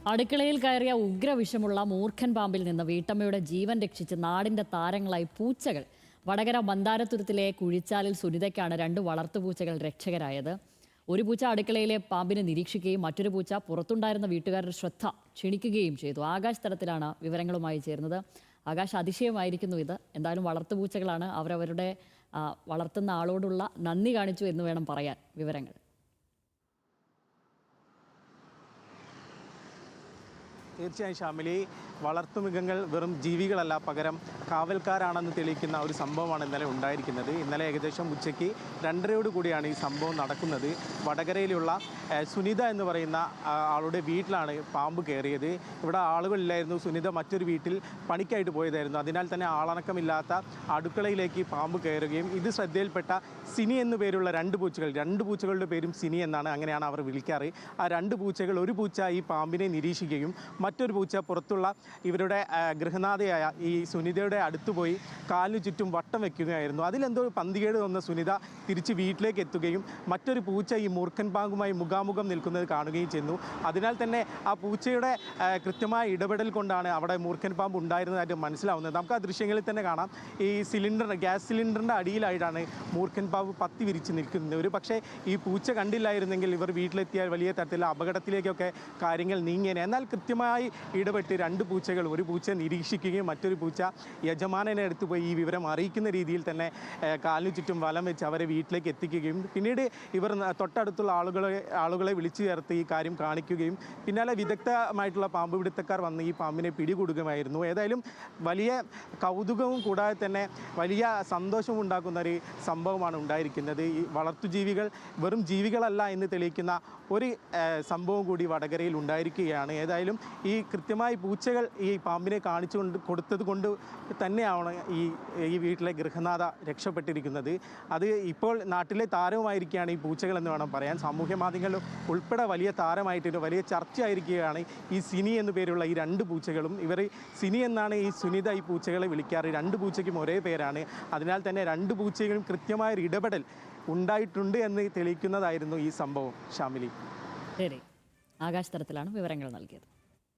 അടുക്കളയിൽ കയറിയ ഉഗ്രവിഷമുള്ള മൂർഖൻ പാമ്പിൽ നിന്ന് വീട്ടമ്മയുടെ ജീവൻ രക്ഷിച്ച് നാടിന്റെ താരങ്ങളായി പൂച്ചകൾ. വടകര മന്ദാരത്തുരുത്തിലെ കുഴിച്ചാലിൽ സുനിതയ്ക്കാണ് 2 വളർത്തുപൂച്ചകൾ രക്ഷകരായത്. ഒരു പൂച്ച അടുക്കളയിലെ പാമ്പിനെ നിരീക്ഷിക്കുകയും മറ്റൊരു പൂച്ച പുറത്തുണ്ടായിരുന്ന വീട്ടുകാരുടെ ശ്രദ്ധ ക്ഷണിക്കുകയും ചെയ്തു. ആകാശ് തലത്തിലാണ് വിവരങ്ങളുമായി ചേർന്നത്. ആകാശ്, അതിശയമായിരിക്കുന്നു ഇത്. എന്തായാലും വളർത്തുപൂച്ചകളാണ്, അവരവരുടെ വളർത്തുന്ന ആളോടുള്ള നന്ദി കാണിച്ചു എന്ന് വേണം പറയാൻ. വിവരങ്ങൾ. തീർച്ചയായും ഷാമിലി, വളർത്തുമൃഗങ്ങൾ വെറും ജീവികളല്ല, പകരം കാവൽക്കാരാണെന്ന് തെളിയിക്കുന്ന ഒരു സംഭവമാണ് ഇന്നലെ ഉണ്ടായിരിക്കുന്നത്. ഇന്നലെ ഏകദേശം ഉച്ചയ്ക്ക് 2:30 കൂടിയാണ് ഈ സംഭവം നടക്കുന്നത്. വടകരയിലുള്ള സുനിത എന്ന് പറയുന്ന ആളുടെ വീട്ടിലാണ് പാമ്പ് കയറിയത്. ഇവിടെ ആളുകളില്ലായിരുന്നു. സുനിത മറ്റൊരു വീട്ടിൽ പണിക്കായിട്ട് പോയതായിരുന്നു. അതിനാൽ തന്നെ ആളണക്കമില്ലാത്ത അടുക്കളയിലേക്ക് പാമ്പ് കയറുകയും ഇത് ശ്രദ്ധയിൽപ്പെട്ട സിനി എന്നു പേരുള്ള 2 പൂച്ചകൾ, 2 പൂച്ചകളുടെ പേരും സിനി എന്നാണ്, അങ്ങനെയാണ് അവർ വിളിക്കാറ്. ആ 2 പൂച്ചകൾ, ഒരു പൂച്ച ഈ പാമ്പിനെ നിരീക്ഷിക്കുകയും മറ്റൊരു പൂച്ച പുറത്തുള്ള ഇവരുടെ ഗൃഹനാഥയായ ഈ സുനിതയുടെ അടുത്ത് പോയി കാലിന് ചുറ്റും വട്ടം വയ്ക്കുകയായിരുന്നു. അതിലെന്തോ പന്തികേട് വന്ന സുനിത തിരിച്ച് വീട്ടിലേക്ക് എത്തുകയും മറ്റൊരു പൂച്ച ഈ മൂർഖൻ പാമ്പുമായി മുഖാമുഖം നിൽക്കുന്നത് കാണുകയും ചെയ്യുന്നു. അതിനാൽ തന്നെ ആ പൂച്ചയുടെ കൃത്യമായ ഇടപെടൽ കൊണ്ടാണ് അവിടെ മൂർഖൻ പാമ്പ് ഉണ്ടായിരുന്നതായിട്ട് മനസ്സിലാവുന്നത്. നമുക്ക് ആ ദൃശ്യങ്ങളിൽ തന്നെ കാണാം. ഈ ഗ്യാസ് സിലിണ്ടറിൻ്റെ അടിയിലായിട്ടാണ് മൂർഖൻ പാമ്പ് പത്തി വിരിച്ച് നിൽക്കുന്നത്. ഒരു പക്ഷേ ഈ പൂച്ച കണ്ടില്ലായിരുന്നെങ്കിൽ ഇവർ വീട്ടിലെത്തിയാൽ വലിയ തരത്തിലുള്ള അപകടത്തിലേക്കൊക്കെ കാര്യങ്ങൾ നീങ്ങിയേനെ. എന്നാൽ കൃത്യമായി ഇടപെട്ട് 2 പൂച്ചകൾ, ഒരു പൂച്ച നിരീക്ഷിക്കുകയും മറ്റൊരു പൂച്ച യജമാനനെ അടുത്ത് പോയി ഈ വിവരം അറിയിക്കുന്ന രീതിയിൽ തന്നെ കാലിന് ചുറ്റും വലം വെച്ച് അവരെ വീട്ടിലേക്ക് എത്തിക്കുകയും പിന്നീട് ഇവർ തൊട്ടടുത്തുള്ള ആളുകളെ വിളിച്ചു ചേർത്ത് ഈ കാര്യം കാണിക്കുകയും പിന്നാലെ വിദഗ്ധമായിട്ടുള്ള പാമ്പ് പിടുത്തക്കാർ വന്ന് ഈ പാമ്പിനെ പിടികൂടുകയായിരുന്നു. ഏതായാലും വലിയ കൗതുകവും കൂടാതെ തന്നെ വലിയ സന്തോഷവും ഉണ്ടാക്കുന്ന ഒരു സംഭവമാണ് ഉണ്ടായിരിക്കുന്നത്. ഈ വളർത്തുജീവികൾ വെറും ജീവികളല്ല എന്ന് തെളിയിക്കുന്ന ഒരു സംഭവം കൂടി വടകരയിൽ ഉണ്ടായിരിക്കുകയാണ്. ഏതായാലും ഈ കൃത്യമായി പൂച്ചകൾ ഈ പാമ്പിനെ കൊടുത്തത് കൊണ്ട് തന്നെയാണ് ഈ വീട്ടിലെ ഗൃഹനാഥ രക്ഷപ്പെട്ടിരിക്കുന്നത്. അത് ഇപ്പോൾ നാട്ടിലെ താരവുമായിരിക്കുകയാണ് ഈ പൂച്ചകൾ എന്ന് വേണം പറയാൻ. സാമൂഹ്യ മാധ്യമങ്ങളിൽ ഉൾപ്പെടെ വലിയ താരമായിട്ടൊരു വലിയ ചർച്ചയായിരിക്കുകയാണ് ഈ സിനി എന്നു പേരുള്ള ഈ 2 പൂച്ചകളും. ഇവർ സിനി എന്നാണ് ഈ സുനിത ഈ പൂച്ചകളെ വിളിക്കാറ്. 2 പൂച്ചയ്ക്കും ഒരേ പേരാണ്. അതിനാൽ തന്നെ 2 പൂച്ചകളും കൃത്യമായൊരു ഇടപെടൽ ഉണ്ടായിട്ടുണ്ട് എന്ന് തെളിയിക്കുന്നതായിരുന്നു ഈ സംഭവം. ഷാമിലി. ശരി, ആകാശ് തരത്തിലാണ് വിവരങ്ങൾ നൽകിയത്.